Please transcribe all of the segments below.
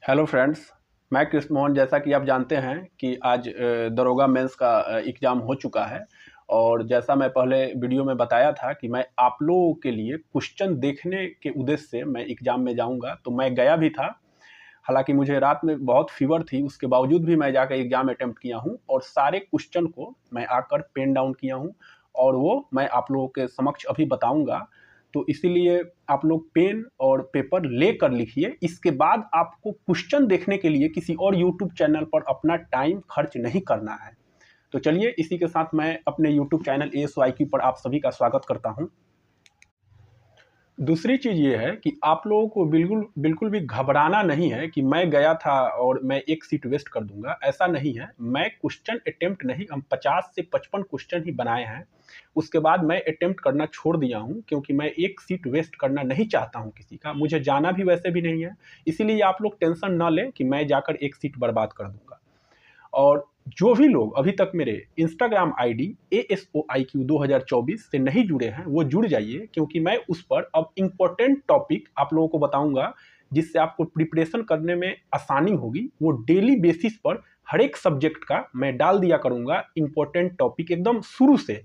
Hello friends, मैं कृष्ण मोहन। जैसा कि आप जानते हैं कि आज दरोगा मेंस का एग्ज़ाम हो चुका है। और जैसा मैं पहले वीडियो में बताया था कि मैं आप लोगों के लिए क्वेश्चन देखने के उद्देश्य से मैं एग्ज़ाम में जाऊंगा, तो मैं गया भी था। हालांकि मुझे रात में बहुत फीवर थी, उसके बावजूद भी मैं जाकर एग्ज़ाम अटेम्प्ट किया हूं और सारे क्वेश्चन को मैं आकर पेन डाउन किया हूं और वो मैं आप लोगों के समक्ष अभी बताऊंगा। तो इसीलिए आप लोग पेन और पेपर लेकर लिखिए। इसके बाद आपको क्वेश्चन देखने के लिए किसी और यूट्यूब चैनल पर अपना टाइम खर्च नहीं करना है। तो चलिए, इसी के साथ मैं अपने यूट्यूब चैनल ASYQ पर आप सभी का स्वागत करता हूं। दूसरी चीज़ ये है कि आप लोगों को बिल्कुल बिल्कुल भी घबराना नहीं है कि मैं गया था और मैं एक सीट वेस्ट कर दूंगा। ऐसा नहीं है। मैं क्वेश्चन अटेम्प्ट नहीं, हम 50 से 55 क्वेश्चन ही बनाए हैं। उसके बाद मैं अटेम्प्ट करना छोड़ दिया हूं, क्योंकि मैं एक सीट वेस्ट करना नहीं चाहता हूं किसी का। मुझे जाना भी वैसे भी नहीं है। इसीलिए आप लोग टेंशन ना लें कि मैं जाकर एक सीट बर्बाद कर दूंगा। और जो भी लोग अभी तक मेरे इंस्टाग्राम आईडी ASOIQ 2024 से नहीं जुड़े हैं, वो जुड़ जाइए, क्योंकि मैं उस पर अब इम्पोर्टेंट टॉपिक आप लोगों को बताऊंगा, जिससे आपको प्रिपरेशन करने में आसानी होगी। वो डेली बेसिस पर हर एक सब्जेक्ट का मैं डाल दिया करूंगा इम्पोर्टेंट टॉपिक एकदम शुरू से।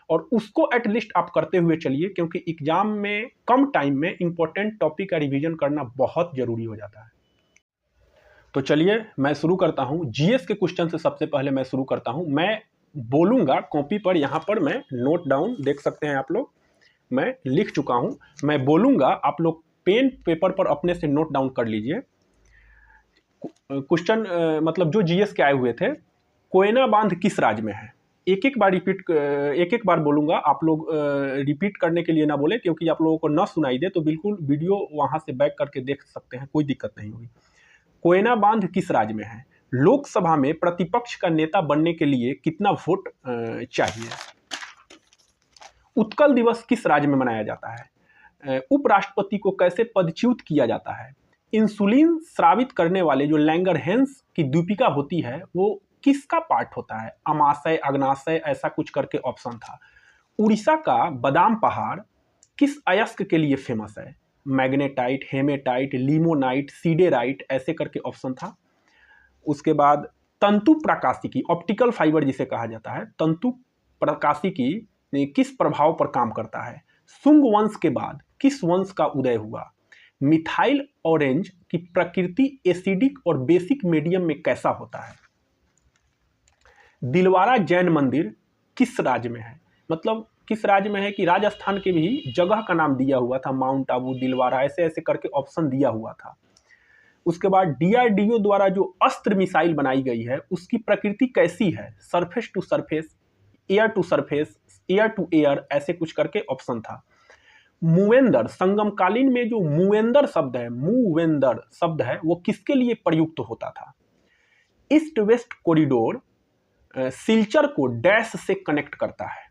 और उसको एटलीस्ट आप करते हुए चलिए, क्योंकि एग्जाम में कम टाइम में इंपॉर्टेंट टॉपिक का रिवीजन करना बहुत जरूरी हो जाता है। तो चलिए, मैं शुरू करता हूं। जीएस के क्वेश्चन से सबसे पहले मैं शुरू करता हूं। मैं बोलूंगा कॉपी पर, यहां पर मैं नोट डाउन देख सकते हैं आप लोग, मैं लिख चुका हूं। मैं बोलूंगा, आप लोग पेन पेपर पर अपने से नोट डाउन कर लीजिए। क्वेश्चन मतलब जो जीएस के आए हुए थे। कोयना बांध किस राज्य में है? एक एक बार बोलूंगा, आप लोग रिपीट करने के लिए ना बोले, क्योंकि आप लोगों को ना सुनाई दे तो बिल्कुल वीडियो वहां से बैक करके देख सकते हैं, कोई दिक्कत नहीं होगी। कोयना बांध किस राज्य में है? लोकसभा में प्रतिपक्ष का नेता बनने के लिए कितना वोट चाहिए? उत्कल दिवस किस राज्य में मनाया जाता है? उपराष्ट्रपति को कैसे पदच्युत किया जाता है? इंसुलिन स्रावित करने वाले जो लैंगरहैंस की दीपिका होती है, वो किसका पार्ट होता है? अमाशय, अग्नाशय, ऐसा कुछ करके ऑप्शन था। उड़ीसा का बादाम पहाड़ किस अयस्क के लिए फेमस है? मैग्नेटाइट, हेमेटाइट, लिमोनाइट, सीडेराइट, ऐसे करके ऑप्शन था। उसके बाद तंतु प्रकाशिकी, ऑप्टिकल फाइबर जिसे कहा जाता है, तंतु प्रकाशिकी किस प्रभाव पर काम करता है? सुंग वंश के बाद किस वंश का उदय हुआ? मिथाइल ऑरेंज की प्रकृति एसिडिक और बेसिक मीडियम में कैसा होता है? दिलवारा जैन मंदिर किस राज्य में है? मतलब किस राज्य में है कि राजस्थान के भी जगह का नाम दिया हुआ था, माउंट आबू, दिलवारा, ऐसे ऐसे करके ऑप्शन दिया हुआ था। उसके बाद DRDO द्वारा जो अस्त्र मिसाइल बनाई गई है, उसकी प्रकृति कैसी है? Surface to surface, air to surface, air to air, ऐसे कुछ करके ऑप्शन था। मूवेंदर, संगमकालीन में जो मूवेंदर शब्द है वो किसके लिए प्रयुक्त होता था? ईस्ट वेस्ट कॉरिडोर सिलचर को डैश से कनेक्ट करता है,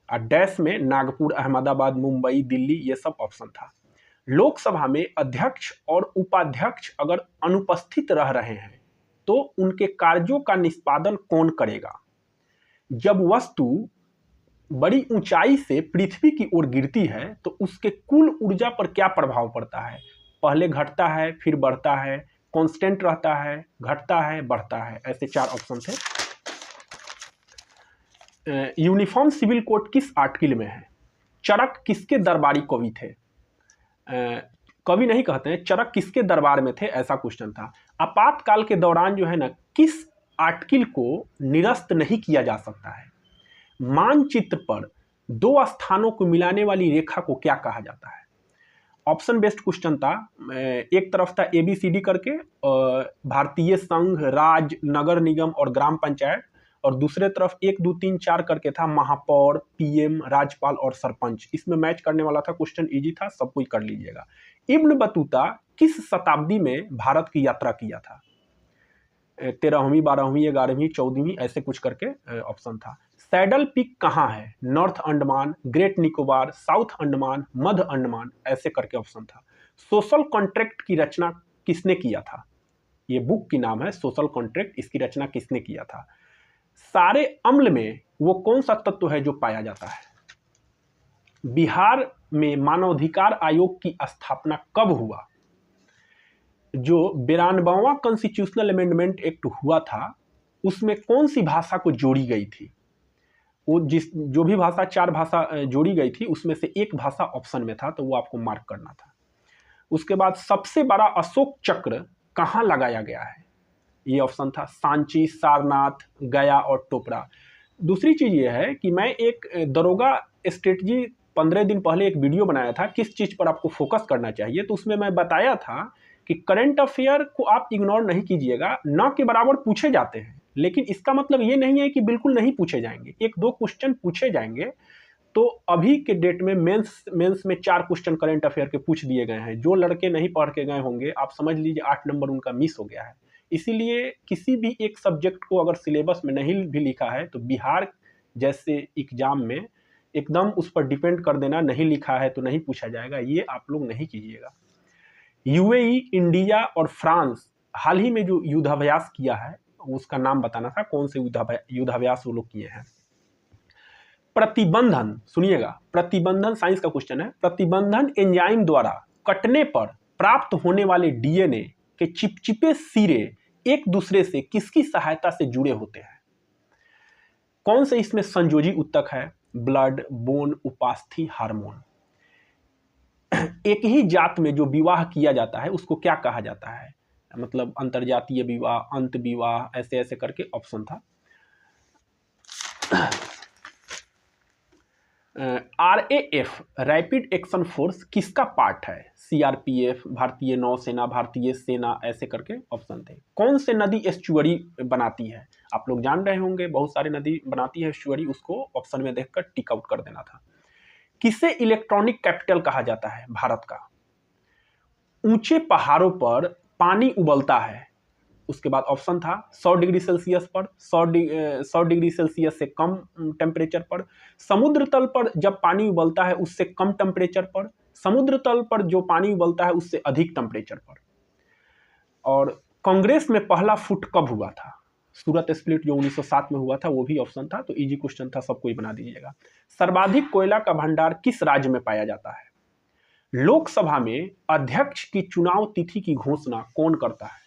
और डैश में नागपुर, अहमदाबाद, मुंबई, दिल्ली, ये सब ऑप्शन था। लोकसभा में अध्यक्ष और उपाध्यक्ष अगर अनुपस्थित रह रहे हैं तो उनके कार्यों का निष्पादन कौन करेगा? जब वस्तु बड़ी ऊंचाई से पृथ्वी की ओर गिरती है तो उसके कुल ऊर्जा पर क्या प्रभाव पड़ता है? पहले घटता है, फिर बढ़ता है, कांस्टेंट रहता है, घटता है, बढ़ता है, ऐसे 4 ऑप्शन थे। यूनिफॉर्म सिविल कोड किस आर्टिकल में है? चरक किसके दरबारी कवि थे? कवि नहीं कहते हैं, चरक किसके दरबार में थे, ऐसा क्वेश्चन था। आपातकाल के दौरान जो है ना, किस आर्टिकल को निरस्त नहीं किया जा सकता है? मानचित्र पर 2 स्थानों को मिलाने वाली रेखा को क्या कहा जाता है? ऑप्शन बेस्ड क्वेश्चन था। एक तरफ था ABCD करके, भारतीय संघ, राज्य, नगर निगम और ग्राम पंचायत, और दूसरे तरफ 1 2 3 4 करके था, महापौर, PM, राज्यपाल और सरपंच। इसमें मैच करने वाला था, क्वेश्चन इजी था, सब कोई कर लीजिएगा। इब्न बतूता किस शताब्दी में भारत की यात्रा किया था? 13वीं, 12वीं, 11वीं, 14वीं, ऐसे कुछ करके ऑप्शन था। सैडल पीक कहाँ है? North Andaman, great Nicobar, south Andaman, मध्य अंडमान, ऐसे करके ऑप्शन था। सोशल कॉन्ट्रैक्ट की रचना किसने किया था? ये बुक की नाम है सोशल कॉन्ट्रैक्ट, इसकी रचना किसने किया था? सारे अम्ल में वो कौन सा तत्व है जो पाया जाता है? बिहार में मानवाधिकार आयोग की स्थापना कब हुआ? जो 92वां कॉन्स्टिट्यूशनल अमेंडमेंट एक्ट हुआ था उसमें कौन सी भाषा को जोड़ी गई थी? वो जो भी भाषा 4 भाषा जोड़ी गई थी उसमें से एक भाषा ऑप्शन में था, तो वो आपको मार्क करना था। उसके बाद सबसे बड़ा अशोक चक्र कहाँ लगाया गया है? ये ऑप्शन था सांची, सारनाथ, गया और टोपरा। दूसरी चीज ये है कि मैं एक दरोगा स्ट्रेटजी 15 दिन पहले एक वीडियो बनाया था किस चीज पर आपको फोकस करना चाहिए, तो उसमें मैं बताया था कि करंट अफेयर को आप इग्नोर नहीं कीजिएगा। न के बराबर पूछे जाते हैं, लेकिन इसका मतलब ये नहीं है कि बिल्कुल नहीं पूछे जाएंगे, 1-2 क्वेश्चन पूछे जाएंगे। तो अभी के डेट में मेंस में 4 क्वेश्चन करंट अफेयर के पूछ दिए गए हैं। जो लड़के नहीं पढ़ के गए होंगे आप समझ लीजिए 8 नंबर उनका मिस हो गया है। इसीलिए किसी भी एक सब्जेक्ट को अगर सिलेबस में नहीं भी लिखा है तो बिहार जैसे एग्जाम में एकदम उस पर डिपेंड कर देना, नहीं लिखा है तो नहीं पूछा जाएगा, ये आप लोग नहीं कीजिएगा। यूएई, इंडिया और फ्रांस हाल ही में जो युद्धाभ्यास किया है उसका नाम बताना था, कौन से युद्धाभ्यास वो लोग किए हैं। प्रतिबंधन, सुनिएगा, प्रतिबंधन साइंस का क्वेश्चन है। प्रतिबंधन एंजाइम द्वारा कटने पर प्राप्त होने वाले डीएनए के चिपचिपे सिरे एक दूसरे से किसकी सहायता से जुड़े होते हैं? कौन से इसमें संयोजी उत्तक है? ब्लड, बोन, उपास्थि, हार्मोन। एक ही जात में जो विवाह किया जाता है उसको क्या कहा जाता है? मतलब अंतरजातीय विवाह, अंत विवाह, ऐसे ऐसे करके ऑप्शन था। RAF रैपिड एक्शन फोर्स किसका पार्ट है? CRPF, भारतीय नौसेना, भारतीय सेना, ऐसे करके ऑप्शन थे। कौन से नदी एस्चुअरी बनाती है? आप लोग जान रहे होंगे, बहुत सारी नदी बनाती है एस्चुअरी, उसको ऑप्शन में देखकर टिक आउट कर देना था। किसे इलेक्ट्रॉनिक कैपिटल कहा जाता है भारत का? ऊंचे पहाड़ों पर पानी उबलता है, उसके बाद ऑप्शन था 100 डिग्री सेल्सियस पर, 100 डिग्री सेल्सियस से कम टेम्परेचर पर, समुद्र तल पर जब पानी उबलता है उससे कम टेम्परेचर पर, समुद्र तल पर जो पानी उबलता है उससे अधिक टेम्परेचर पर। और कांग्रेस में पहला फुट कब हुआ था? सूरत स्प्लिट जो 1907 में हुआ था वो भी ऑप्शन था, तो इजी क्वेश्चन था, सबको ही बना दीजिएगा। सर्वाधिक कोयला का भंडार किस राज्य में पाया जाता है? लोकसभा में अध्यक्ष की चुनाव तिथि की घोषणा कौन करता है?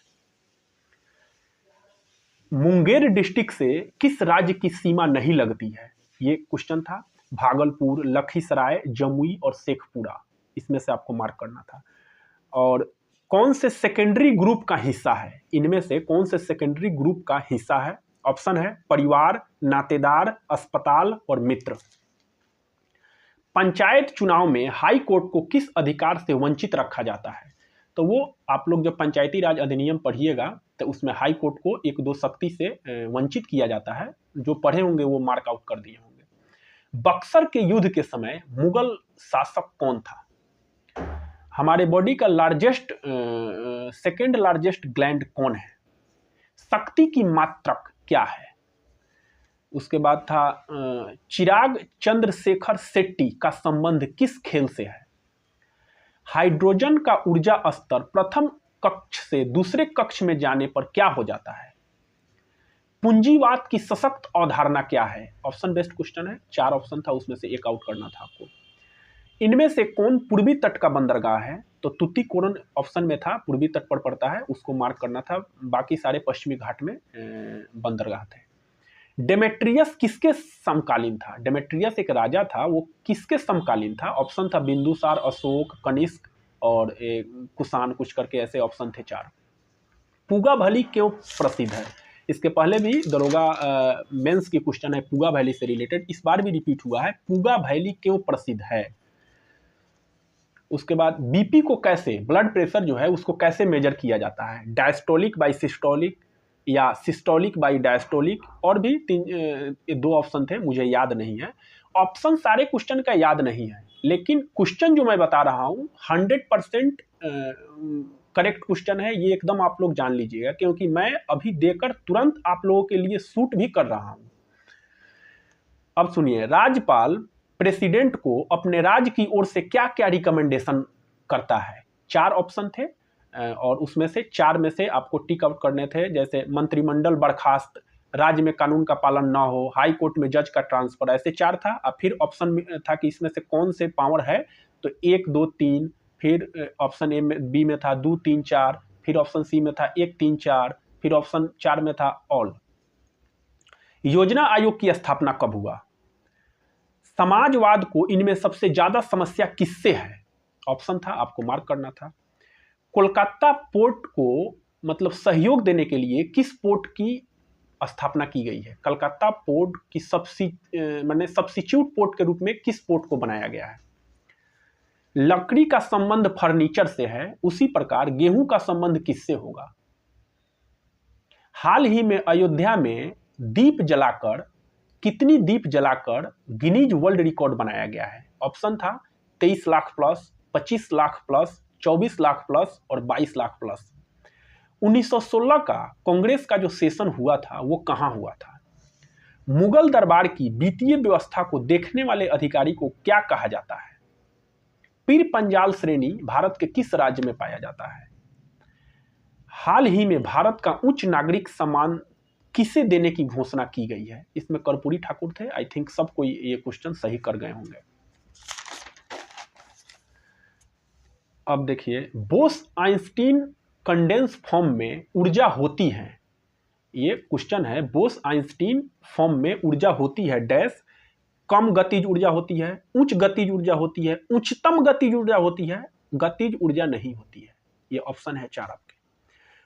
मुंगेर डिस्ट्रिक्ट से किस राज्य की सीमा नहीं लगती है? ये क्वेश्चन था। भागलपुर, लखीसराय, जमुई और शेखपुरा, इसमें से आपको मार्क करना था। और कौन से सेकेंडरी ग्रुप का हिस्सा है? इनमें से कौन से सेकेंडरी ग्रुप का हिस्सा है? ऑप्शन है परिवार, नातेदार, अस्पताल और मित्र। पंचायत चुनाव में हाई कोर्ट को किस अधिकार से वंचित रखा जाता है? तो वो आप लोग जब पंचायती राज अधिनियम पढ़िएगा तो उसमें हाई कोर्ट को 1-2 शक्ति से वंचित किया जाता है। जो पढ़े होंगे वो मार्क आउट कर दिए होंगे। बक्सर के युद्ध के समय मुगल शासक कौन था? हमारे बॉडी का लार्जेस्ट सेकेंड लार्जेस्ट ग्लैंड कौन है? शक्ति की मात्रक क्या है? उसके बाद था चिराग चंद्रशेखर शेट्टी का संबंध किस खेल से है? हाइड्रोजन का ऊर्जा स्तर प्रथम कक्ष से दूसरे कक्ष में जाने पर क्या हो जाता है? पूंजीवाद की सशक्त अवधारणा क्या है? ऑप्शन बेस्ड क्वेश्चन है, 4 ऑप्शन था, उसमें से एक आउट करना था आपको। इनमें से कौन पूर्वी तट का बंदरगाह है? तो तुतीकोरन ऑप्शन में था, पूर्वी तट पर पड़ता है, उसको मार्क करना था। बाकी सारे पश्चिमी घाट में बंदरगाह थे। डेमेट्रियस किसके समकालीन था? डेमेट्रियस एक राजा था, वो किसके समकालीन था? ऑप्शन था बिंदुसार, अशोक, कनिष्क और कुषाण, कुछ करके ऐसे ऑप्शन थे 4। पूगा वैली क्यों प्रसिद्ध है? इसके पहले भी दरोगा मेंस की क्वेश्चन है पूगा वैली से रिलेटेड, इस बार भी रिपीट हुआ है। पूगा वैली क्यों प्रसिद्ध है? उसके बाद बीपी को कैसे, ब्लड प्रेशर जो है उसको कैसे मेजर किया जाता है? डायस्टोलिक बाई सिस्टोलिक या सिस्टोलिक बाई डायस्टोलिक, और भी 2 ऑप्शन थे, मुझे याद नहीं है। ऑप्शन सारे क्वेश्चन का याद नहीं है, लेकिन क्वेश्चन जो मैं बता रहा हूं 100% करेक्ट क्वेश्चन है, ये एकदम आप लोग जान लीजिएगा, क्योंकि मैं अभी देकर तुरंत आप लोगों के लिए शूट भी कर रहा हूं। अब सुनिए, राज्यपाल प्रेसिडेंट को अपने राज्य की ओर से क्या क्या रिकमेंडेशन करता है? 4 ऑप्शन थे और उसमें से 4 में से आपको टिक आउट करने थे, जैसे मंत्रिमंडल बर्खास्त, राज्य में कानून का पालन ना हो, हाई कोर्ट में जज का ट्रांसफर, ऐसे 4 था। अब फिर ऑप्शन था कि इसमें से कौन से पावर है, तो 1, 2, 3, फिर ऑप्शन ए में, बी में था 2, 3, 4, फिर ऑप्शन सी में था 1, 3, 4, फिर ऑप्शन 4 में था ऑल। योजना आयोग की स्थापना कब हुआ? समाजवाद को इनमें सबसे ज्यादा समस्या किससे है? ऑप्शन था, आपको मार्क करना था। कोलकाता पोर्ट को मतलब सहयोग देने के लिए किस पोर्ट की स्थापना की गई है? कलकत्ता पोर्ट की सब्स्टिट्यूट पोर्ट के रूप में किस पोर्ट को बनाया गया है? लकड़ी का संबंध फर्नीचर से है, उसी प्रकार गेहूं का संबंध किससे होगा? हाल ही में अयोध्या में कितनी दीप जलाकर गिनीज वर्ल्ड रिकॉर्ड बनाया गया है? ऑप्शन था 23 lakh plus, 25 lakh plus, 24 lakh plus और 22 लाख प्लस। 1916 का कांग्रेस का जो सेशन हुआ था वो कहां हुआ था? मुगल दरबार की वित्तीय व्यवस्था को देखने वाले अधिकारी को क्या कहा जाता है? पीर पंजाल श्रेणी भारत के किस राज्य में पाया जाता है? हाल ही में भारत का उच्च नागरिक सम्मान किसे देने की घोषणा की गई है? इसमें कर्पूरी ठाकुर थे। आई थिंक सब कोई ये क्वेश्चन सही कर गए होंगे। अब देखिए, बोस आइंस्टीन कंडेंस फॉर्म में ऊर्जा होती है। ये क्वेश्चन है, बोस आइंस्टीन फॉर्म में ऊर्जा होती है डैश। कम गतिज ऊर्जा होती है, उच्च गतिज ऊर्जा होती है, उच्चतम गतिज ऊर्जा होती है, गतिज ऊर्जा नहीं होती है। ये ऑप्शन है 4 आपके।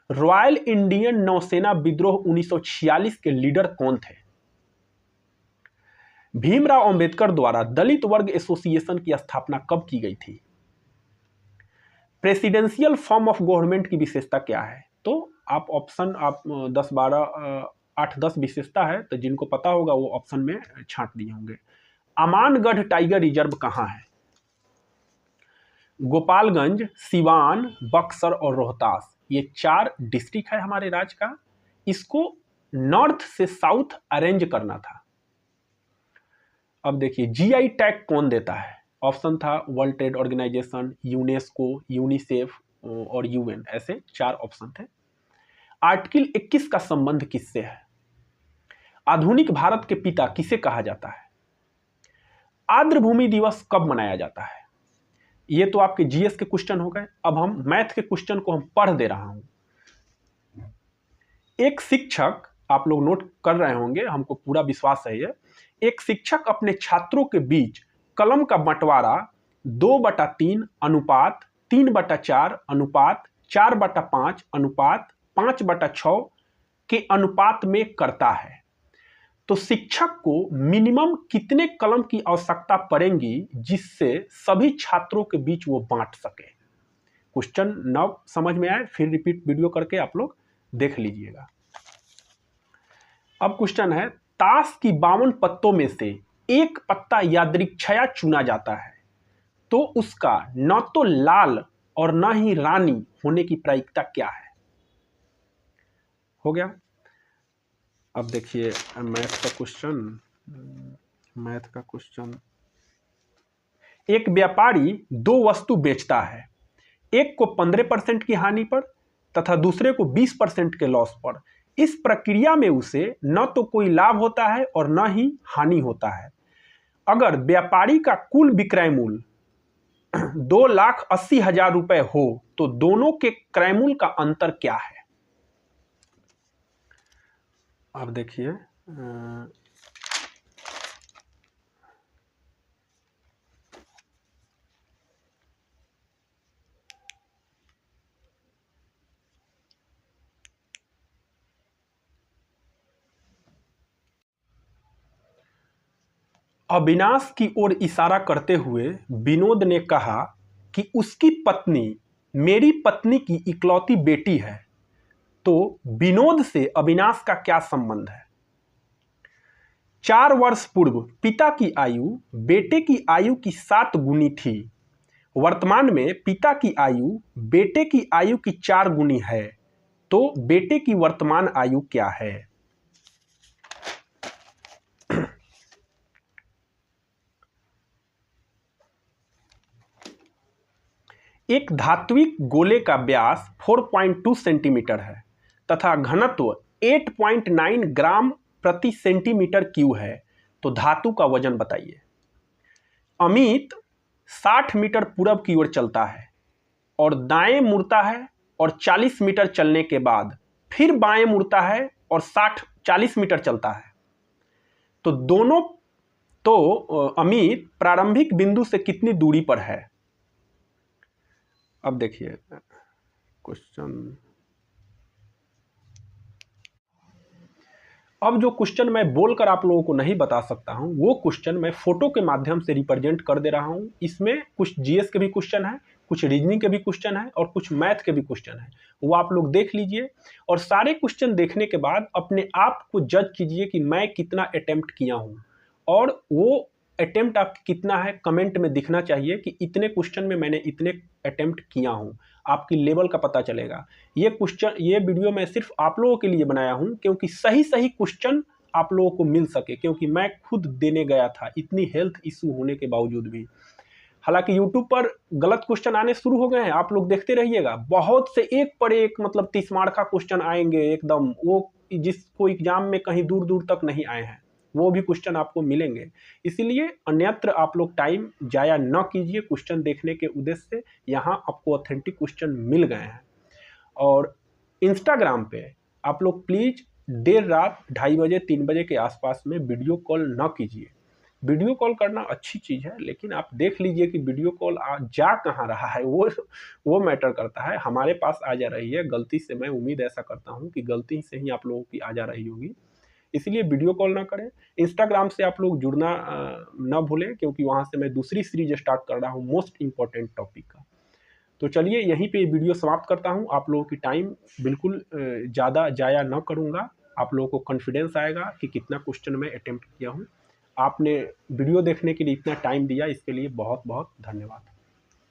रॉयल इंडियन नौसेना विद्रोह 1946 के लीडर कौन थे? भीमराव अंबेडकर द्वारा दलित वर्ग एसोसिएशन की स्थापना कब की गई थी? प्रेसिडेंशियल फॉर्म ऑफ गवर्नमेंट की विशेषता क्या है? तो आप 10, 12, 8, 10 विशेषता है, तो जिनको पता होगा वो ऑप्शन में छांट दिए होंगे। अमानगढ़ टाइगर रिजर्व कहां है? गोपालगंज, सिवान, बक्सर और रोहतास, ये 4 डिस्ट्रिक्ट है हमारे राज्य का। इसको नॉर्थ से साउथ अरेंज करना था। अब देखिए, जीआई टैग कौन देता है? ऑप्शन था World Trade Organization, UNESCO, UNICEF और यूएन, ऐसे 4 ऑप्शन थे। आर्टिकल 21 का संबंध किससे है? आधुनिक भारत के पिता किसे कहा जाता है? आर्द्र भूमि दिवस कब मनाया जाता है? ये तो आपके जीएस के क्वेश्चन हो गए। अब हम मैथ के क्वेश्चन को हम पढ़ दे रहा हूं। एक शिक्षक, आप लोग नोट कर रहे होंगे, हमको पूरा विश्वास है ये। एक शिक्षक अपने छात्रों के बीच कलम का बंटवारा 2/3 अनुपात 3/4 अनुपात 4/5 अनुपात 5/6 के अनुपात में करता है, तो शिक्षक को मिनिमम कितने कलम की आवश्यकता पड़ेगी जिससे सभी छात्रों के बीच वो बांट सके? क्वेश्चन न समझ में आए फिर रिपीट वीडियो करके आप लोग देख लीजिएगा। अब क्वेश्चन है, ताश की 52 पत्तों में से एक पत्ता यादृच्छया चुना जाता है, तो उसका न तो लाल और न ही रानी होने की प्रायिकता क्या है? हो गया। अब देखिए मैथ का क्वेश्चन। एक व्यापारी 2 वस्तु बेचता है, एक को 15% की हानि पर तथा दूसरे को 20% के लॉस पर। इस प्रक्रिया में उसे न तो कोई लाभ होता है और न ही हानि होता है। अगर व्यापारी का कुल विक्रय मूल्य 2,80,000 रुपए हो तो दोनों के क्रय मूल्य का अंतर क्या है? अब देखिए, अविनाश की ओर इशारा करते हुए विनोद ने कहा कि उसकी पत्नी मेरी पत्नी की इकलौती बेटी है, तो विनोद से अविनाश का क्या संबंध है? 4 वर्ष पूर्व पिता की आयु बेटे की आयु की 7 गुनी थी। वर्तमान में पिता की आयु बेटे की आयु की 4 गुनी है, तो बेटे की वर्तमान आयु क्या है? एक धात्विक गोले का व्यास 4.2 सेंटीमीटर है तथा घनत्व 8.9 ग्राम प्रति सेंटीमीटर क्यूब है, तो धातु का वजन बताइए। अमित 60 मीटर पूरब की ओर चलता है और दाएं मुड़ता है और 40 मीटर चलने के बाद फिर बाएं मुड़ता है और 40 मीटर चलता है, तो दोनों अमित प्रारंभिक बिंदु से कितनी दूरी पर है? अब देखिए क्वेश्चन, अब जो क्वेश्चन मैं बोलकर आप लोगों को नहीं बता सकता हूं, वो क्वेश्चन मैं फोटो के माध्यम से रिप्रेजेंट कर दे रहा हूं। इसमें कुछ जीएस के भी क्वेश्चन है, कुछ रीजनिंग के भी क्वेश्चन है और कुछ मैथ के भी क्वेश्चन है, वो आप लोग देख लीजिए। और सारे क्वेश्चन देखने के बाद अपने आप को जज कीजिए कि मैं कितना अटेम्प्ट किया हूं, और वो अटेम्प्ट आपका कितना है कमेंट में दिखना चाहिए कि इतने क्वेश्चन में मैंने इतने अटेम्प्ट किया हूं, आपकी लेवल का पता चलेगा। ये वीडियो मैं सिर्फ आप लोगों के लिए बनाया हूं, क्योंकि सही क्वेश्चन आप लोगों को मिल सके, क्योंकि मैं खुद देने गया था इतनी हेल्थ इशू होने के बावजूद भी। हालांकि यूट्यूब पर गलत क्वेश्चन आने शुरू हो गए हैं, आप लोग देखते रहिएगा, बहुत से एक पर एक मतलब 30 मार्क का क्वेश्चन आएंगे एकदम, वो जिसको एग्जाम में कहीं दूर दूर तक नहीं आए हैं, वो भी क्वेश्चन आपको मिलेंगे। इसीलिए अन्यत्र आप लोग टाइम जाया न कीजिए क्वेश्चन देखने के उद्देश्य से। यहाँ आपको ऑथेंटिक क्वेश्चन मिल गए हैं। और इंस्टाग्राम पे आप लोग प्लीज देर रात 2:30 बजे 3 बजे के आसपास में वीडियो कॉल न कीजिए। वीडियो कॉल करना अच्छी चीज़ है, लेकिन आप देख लीजिए कि वीडियो कॉल जा कहाँ रहा है, वो मैटर करता है। हमारे पास आ जा रही है गलती से, मैं उम्मीद ऐसा करता हूँ कि गलती से ही आप लोगों की आ जा रही होगी, इसलिए वीडियो कॉल ना करें। इंस्टाग्राम से आप लोग जुड़ना ना भूलें, क्योंकि वहाँ से मैं दूसरी सीरीज स्टार्ट कर रहा हूँ मोस्ट इंपॉर्टेंट टॉपिक का। तो चलिए यहीं पे वीडियो समाप्त करता हूँ। आप लोगों की टाइम बिल्कुल ज़्यादा जाया ना करूँगा। आप लोगों को कॉन्फिडेंस आएगा कि कितना क्वेश्चन मैं अटेम्प्ट किया हूँ। आपने वीडियो देखने के लिए इतना टाइम दिया, इसके लिए बहुत बहुत धन्यवाद।